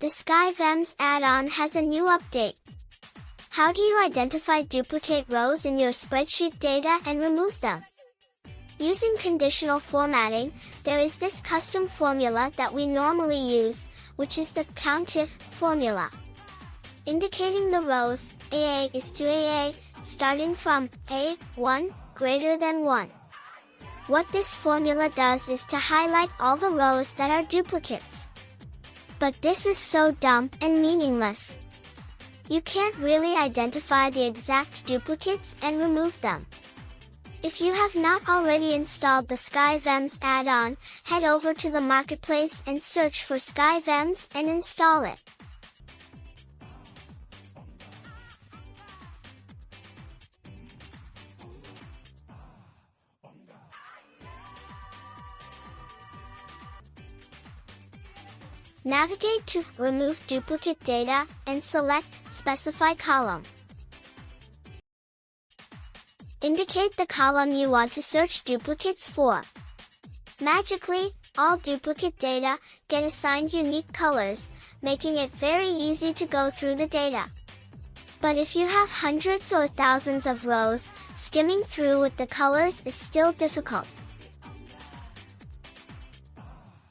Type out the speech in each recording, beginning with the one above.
The Skivems add-on has a new update. How do you identify duplicate rows in your spreadsheet data and remove them? Using conditional formatting, there is this custom formula that we normally use, which is the Countif Formula. Indicating the rows, AA is to AA, starting from A1 greater than 1. What this formula does is to highlight all the rows that are duplicates. But this is so dumb and meaningless. You can't really identify the exact duplicates and remove them. If you have not already installed the Skivems add-on, head over to the marketplace and search for Skivems and install it. Navigate to Remove Duplicate Data and select Specify Column. Indicate the column you want to search duplicates for. Magically, all duplicate data get assigned unique colors, making it very easy to go through the data. But if you have hundreds or thousands of rows, skimming through with the colors is still difficult.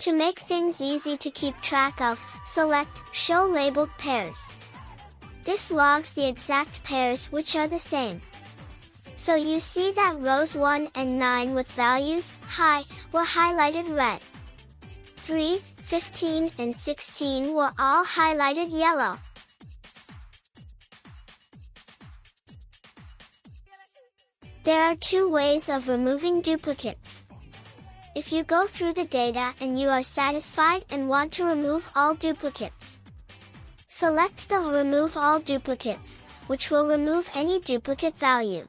To make things easy to keep track of, select Show Labeled Pairs. This logs the exact pairs which are the same. So you see that rows 1 and 9 with values high were highlighted red. 3, 15, and 16 were all highlighted yellow. There are two ways of removing duplicates. If you go through the data and you are satisfied and want to remove all duplicates, select the Remove All Duplicates, which will remove any duplicate value.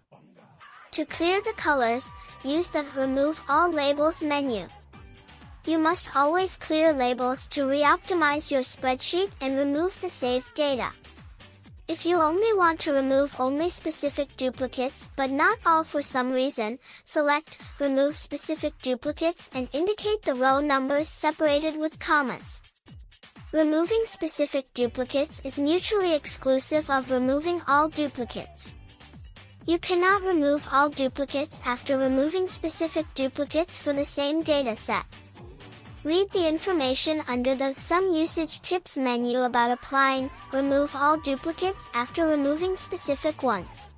To clear the colors, use the Remove All Labels menu. You must always clear labels to re-optimize your spreadsheet and remove the saved data. If you only want to remove only specific duplicates but not all for some reason, select Remove Specific Duplicates and indicate the row numbers separated with commas. Removing specific duplicates is mutually exclusive of removing all duplicates. You cannot remove all duplicates after removing specific duplicates for the same data set. Read the information under the Some Usage Tips menu about applying Remove All Duplicates after removing specific ones.